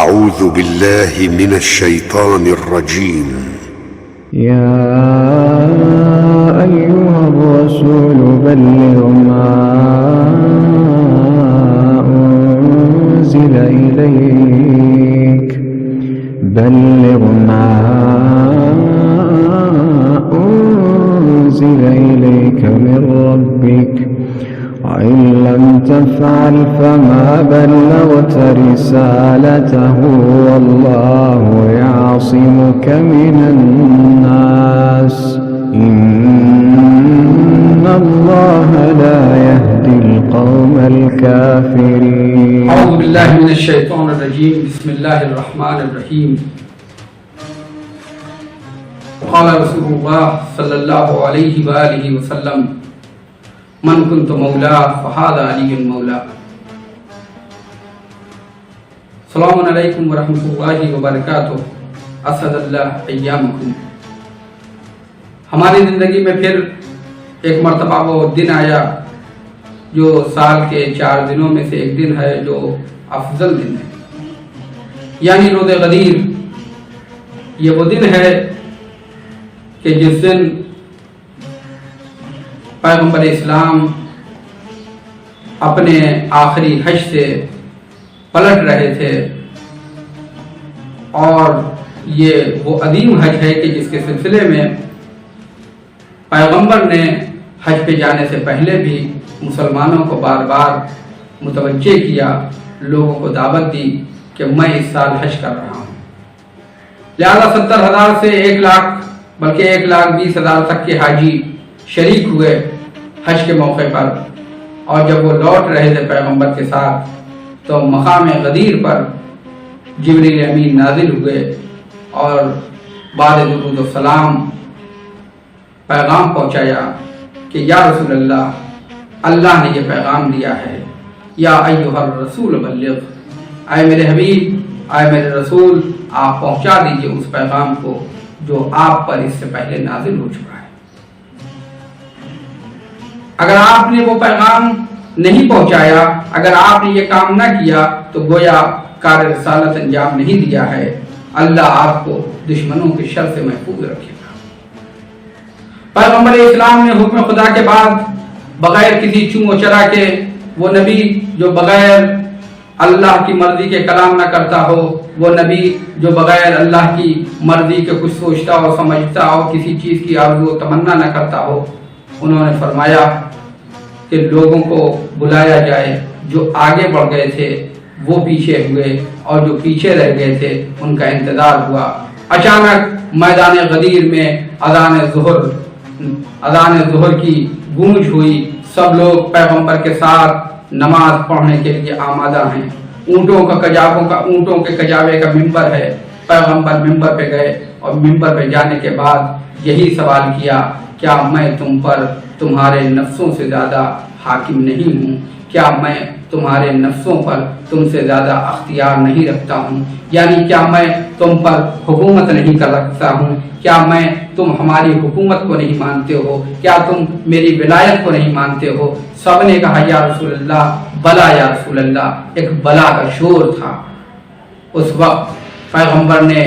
أعوذ بالله من الشيطان الرجيم. يا أيها الرسول بلغ ما أنزل إليك من ربك وإن لم تفعل فما بلغت رسالته والله يعصمك من الناس إن الله لا يهدي القوم الكافرين. أعوذ بالله من الشيطان الرجيم. بسم الله الرحمن الرحيم. قال رسول الله صلى الله عليه وآله وسلم من كنت مولا فهذا علي مولا. السلام علیکم ورحمۃ اللہ وبرکاتہ. اسعد اللہ ایامکم. ہماری زندگی میں پھر ایک مرتبہ وہ دن آیا جو سال کے 4 دنوں میں سے ایک دن ہے جو افضل دن ہے، یعنی روز غدیر. یہ وہ دن ہے کہ جس دن پیغمبر اسلام اپنے آخری حج سے پلٹ رہے تھے، اور یہ وہ عظیم حج ہے کہ جس کے سلسلے میں پیغمبر نے حج پہ جانے سے پہلے بھی مسلمانوں کو بار بار متوجہ کیا، لوگوں کو دعوت دی کہ میں اس سال حج کر رہا ہوں. لہذا 70,000 سے 1 لاکھ بلکہ 1,20,000 تک کے حاجی شریک ہوئے حج کے موقع پر. اور جب وہ لوٹ رہے تھے پیغمبر کے ساتھ تو مقام غدیر پر جبریل امین نازل ہوئے اور بعد درود و سلام پیغام پہنچایا کہ یا رسول اللہ، اللہ نے یہ پیغام دیا ہے، یا ایھا الرسول بلغ، اے میرے حبیب، اے میرے رسول، آپ پہنچا دیجئے اس پیغام کو جو آپ پر اس سے پہلے نازل ہو چکا ہے. اگر آپ نے وہ پیغام نہیں پہنچایا، اگر آپ نے یہ کام نہ کیا تو گویا کار رسالت انجام نہیں دیا ہے. اللہ آپ کو دشمنوں کے شر سے محفوظ رکھے گا. پیغمبر اسلام نے حکم خدا کے بعد بغیر کسی چوں و چرا کے، وہ نبی جو بغیر اللہ کی مرضی کے کلام نہ کرتا ہو، وہ نبی جو بغیر اللہ کی مرضی کے کچھ سوچتا ہو، سمجھتا ہو، کسی چیز کی آرزو و تمنا نہ کرتا ہو، انہوں نے فرمایا کہ لوگوں کو بلایا جائے. جو آگے بڑھ گئے تھے وہ پیچھے ہوئے، اور جو پیچھے رہ گئے تھے ان کا انتظار ہوا. اچانک میدان غدیر میں اذان ظہر کی گونج ہوئی. سب لوگ پیغمبر کے ساتھ نماز پڑھنے کے لیے آمادہ ہیں. اونٹوں کے کجاوے کا ممبر ہے. پیغمبر ممبر پہ گئے اور ممبر پہ جانے کے بعد یہی سوال کیا، کیا میں تم پر تمہارے نفسوں سے زیادہ حاکم نہیں ہوں؟ کیا میں تمہارے نفسوں پر تم سے زیادہ اختیار نہیں رکھتا ہوں؟ یعنی کیا میں تم پر حکومت نہیں کر رکھتا ہوں؟ کیا تم ہماری حکومت کو نہیں مانتے ہو؟ کیا تم میری ولایت کو نہیں مانتے ہو؟ سب نے کہا یا رسول اللہ، بلا یا رسول اللہ. ایک بلا کا شور تھا. اس وقت پیغمبر نے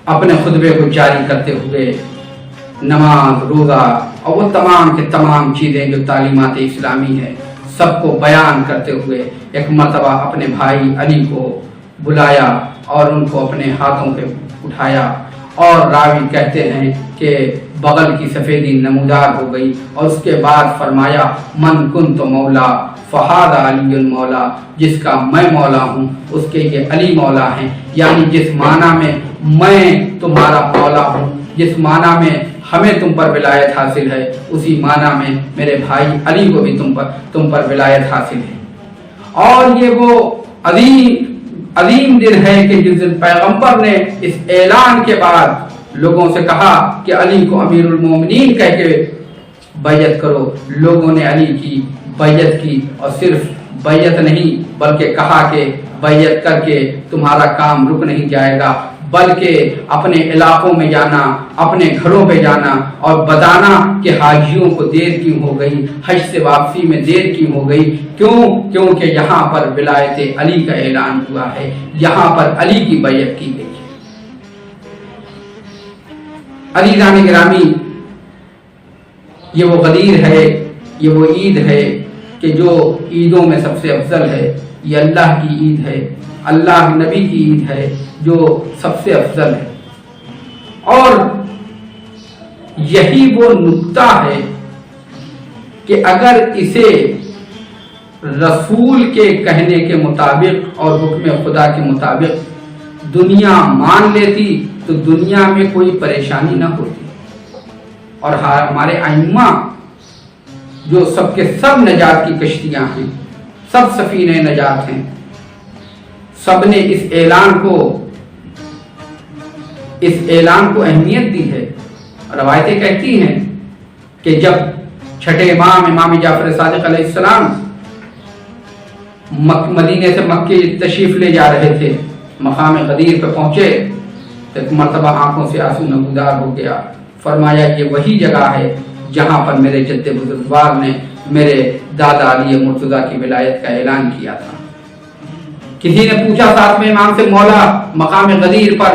اپنے خطبے کو جاری کرتے ہوئے نماز، روزہ اور وہ تمام کے تمام چیزیں جو تعلیمات اسلامی ہے سب کو بیان کرتے ہوئے ایک مرتبہ اپنے بھائی علی کو بلایا اور ان کو اپنے ہاتھوں پہ اٹھایا، اور راوی کہتے ہیں کہ بغل کی سفیدی نمودار ہو گئی. اور اس کے بعد فرمایا من کنت مولا فہذا علی مولا، جس کا میں مولا ہوں اس کے یہ علی مولا ہیں. یعنی جس معنی میں میں تمہارا مولا ہوں، جس معنی میں ہمیں تم پر ولایت حاصل ہے، اسی معنی میں میرے بھائی علی کو بھی تم پر ولایت حاصل ہے. اور یہ وہ عظیم دن ہے کہ جس دن پیغمبر نے اس اعلان کے بعد لوگوں سے کہا کہ علی کو امیر المومنین کہہ کے بیعت کرو. لوگوں نے علی کی بیعت کی، اور صرف بیعت نہیں بلکہ کہا کہ بیعت کر کے تمہارا کام رک نہیں جائے گا، بلکہ اپنے علاقوں میں جانا، اپنے گھروں پہ جانا اور بتانا کہ حاجیوں کو دیر کیوں ہو گئی، حج سے واپسی میں دیر کیوں ہو گئی، کیونکہ یہاں پر ولایت علی کا اعلان ہوا ہے، یہاں پر علی کی بیعت کی گئی ہے۔ عزیزان گرامی، یہ وہ غدیر ہے، یہ وہ عید ہے کہ جو عیدوں میں سب سے افضل ہے۔ یہ اللہ کی عید ہے، اللہ نبی کی عید ہے جو سب سے افضل ہے، اور یہی وہ نقطہ ہے کہ اگر اسے رسول کے کہنے کے مطابق اور حکم خدا کے مطابق دنیا مان لیتی تو دنیا میں کوئی پریشانی نہ ہوتی، اور ہمارے ائمہ جو سب کے سب نجات کی کشتیاں ہیں، سب سفینہ نجات ہیں، سب نے اس اعلان کو اہمیت دی ہے۔ روایتیں کہتی ہیں کہ جب چھٹے امام جعفر صادق علیہ السلام مدینے سے مکے تشریف لے جا رہے تھے، مقام غدیر پہ پہنچے تو ایک مرتبہ آنکھوں سے آنسو نمودار ہو گیا۔ فرمایا یہ وہی جگہ ہے جہاں پر میرے جد بزرگوار نے میرے دادا علی مرتضیٰ کی ولایت کا اعلان کیا تھا۔ کسی نے پوچھا ساتویں امام سے، مولا مقام غدیر پر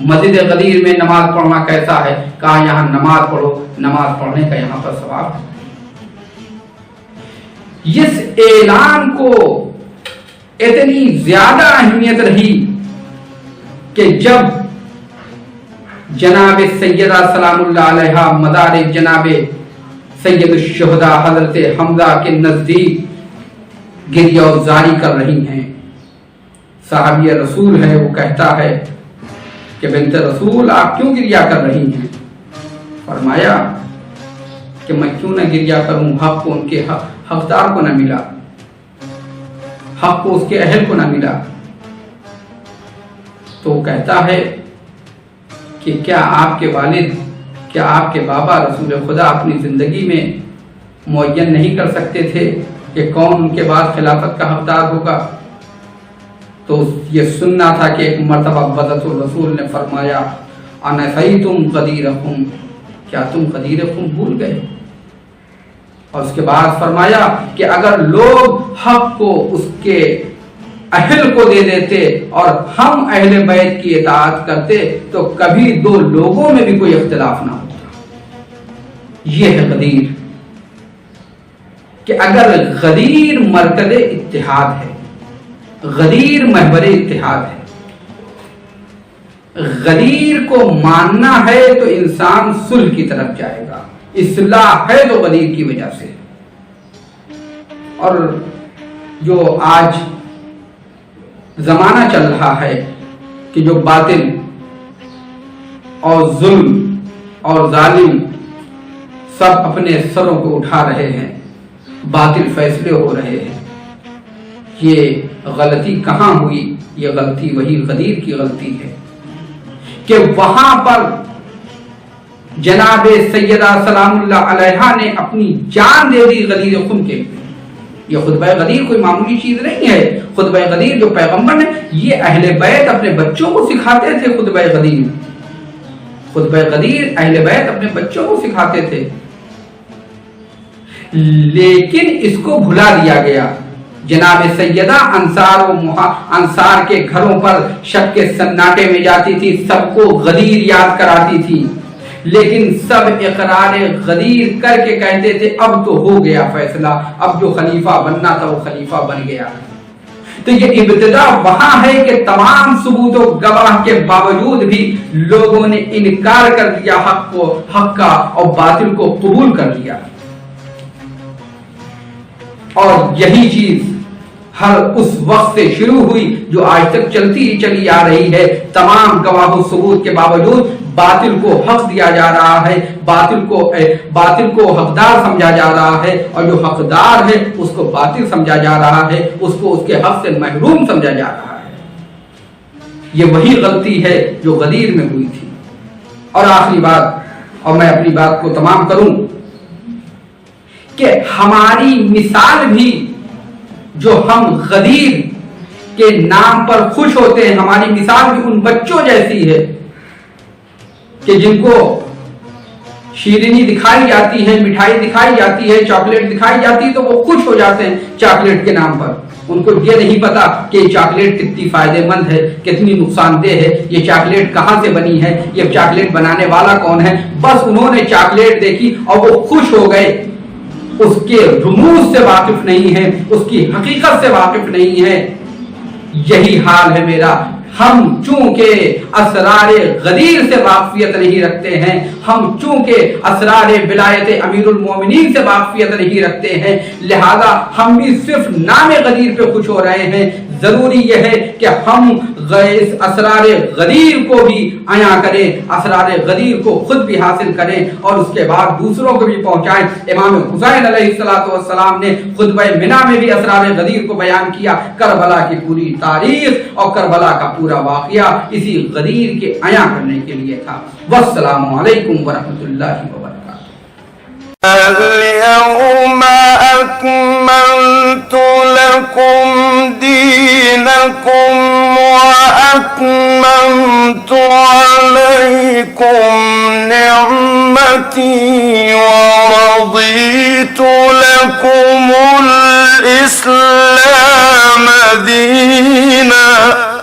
مسجد غدیر میں نماز پڑھنا کیسا ہے؟ کہا یہاں نماز پڑھو، نماز پڑھنے کا یہاں پر ثواب ہے۔ اس اعلان کو اتنی زیادہ اہمیت رہی کہ جب جناب سیدہ سلام اللہ علیہا مدار جناب سید الشہداء حضرت حمزہ کے نزدیک گریہ زاری کر رہی ہیں، صحابی رسول ہے، وہ کہتا ہے کہ بنت رسول آپ کیوں گریہ کر رہی ہیں؟ فرمایا کہ میں کیوں نہ گریہ کروں، حق کو ان کے حقدار کو نہ ملا، حق کو اس کے اہل کو نہ ملا۔ تو وہ کہتا ہے کہ کیا آپ کے والد، کیا آپ کے بابا رسول خدا اپنی زندگی میں معین نہیں کر سکتے تھے کہ کون ان کے بعد خلافت کا حقدار ہوگا؟ تو یہ سننا تھا کہ ایک مرتبہ بدت الرسول نے فرمایا انسیتم غدیرکم، کیا تم غدیرکم بھول گئے؟ اور اس کے بعد فرمایا کہ اگر لوگ حق کو اس کے اہل کو دے دیتے اور ہم اہل بیت کی اطاعت کرتے تو کبھی دو لوگوں میں بھی کوئی اختلاف نہ ہوتا۔ یہ ہے غدیر، کہ اگر غدیر مرکز اتحاد ہے، غدیر محور اتحاد ہے، غدیر کو ماننا ہے تو انسان صلح کی طرف جائے گا، اصلاح ہے تو غدیر کی وجہ سے۔ اور جو آج زمانہ چل رہا ہے کہ جو باطل اور ظلم اور ظالم سب اپنے سروں کو اٹھا رہے ہیں، باطل فیصلے ہو رہے ہیں، یہ غلطی کہاں ہوئی؟ یہ غلطی وہی غدیر کی غلطی ہے کہ وہاں پر جناب سیدہ سلام اللہ علیہا نے اپنی جان دے دی غدیر خم کے لیے۔ یہ خطبہ غدیر کوئی معمولی چیز نہیں ہے۔ خطبہ غدیر جو پیغمبر نے، یہ اہل بیت اپنے بچوں کو سکھاتے تھے۔ خطبہ غدیر اہل بیت اپنے بچوں کو سکھاتے تھے، لیکن اس کو بھلا دیا گیا۔ جناب سیدہ انصار کے گھروں پر شب کے سناٹے میں جاتی تھی، سب کو غدیر یاد کراتی تھی، لیکن سب اقرار غدیر کر کے کہتے تھے اب تو ہو گیا فیصلہ، اب جو خلیفہ بننا تھا وہ خلیفہ بن گیا۔ تو یہ ابتدا وہاں ہے کہ تمام ثبوت و گواہ کے باوجود بھی لوگوں نے انکار کر دیا حق کا اور باطل کو قبول کر لیا۔ اور یہی چیز ہر اس وقت سے شروع ہوئی جو آج تک چلی آ رہی ہے۔ تمام گواہ و ثبوت کے باوجود باطل کو حق دیا جا رہا ہے، باطل کو حقدار سمجھا جا رہا ہے، اور جو حقدار ہے اس کو باطل سمجھا جا رہا ہے، اس کو اس کے حق سے محروم سمجھا جا رہا ہے۔ یہ وہی غلطی ہے جو غدیر میں ہوئی تھی۔ اور آخری بات، اور میں اپنی بات کو تمام کروں، کہ ہماری مثال بھی جو ہم غدیر کے نام پر خوش ہوتے ہیں. ہماری مثال بھی ان بچوں جیسی ہے کہ جن کو شیرینی دکھائی جاتی ہے, مٹھائی دکھائی جاتی ہے, چاکلیٹ دکھائی جاتی ہے تو وہ خوش ہو جاتے ہیں چاکلیٹ کے نام پر. ان کو یہ نہیں پتا کہ یہ چاکلیٹ کتنی فائدہ مند ہے, کتنی نقصان دہ ہے, یہ چاکلیٹ کہاں سے بنی ہے, یہ چاکلیٹ بنانے والا کون ہے. بس انہوں نے چاکلیٹ دیکھی اور وہ خوش ہو گئے. اس کے رموز سے واقف نہیں ہے, اس کی حقیقت سے واقف نہیں ہے. یہی حال ہے میرا. ہم چونکہ اسرار غدیر سے واقفیت نہیں رکھتے ہیں, ہم چونکہ اسرار ولایت امیر المومنین سے واقفیت نہیں رکھتے ہیں, لہذا ہم بھی صرف نام غدیر پہ خوش ہو رہے ہیں. ضروری یہ ہے کہ ہم اس اسرار غدیر کو بھی عیاں کریں, اسرار غدیر کو خود بھی حاصل کریں اور اس کے بعد دوسروں کو بھی پہنچائیں. امام حسین علیہ السلام نے خطبہ منی میں بھی اسرار غدیر کو بیان کیا. کربلا کی پوری تاریخ اور کربلا کا پورا واقعہ اسی غدیر کے عیاں کرنے کے لیے تھا. والسلام علیکم ورحمۃ اللہ وبرکاتہ. اليوم أكملت لكم دينكم وأتممت عليكم نعمتي ورضيت لكم الإسلام دينا.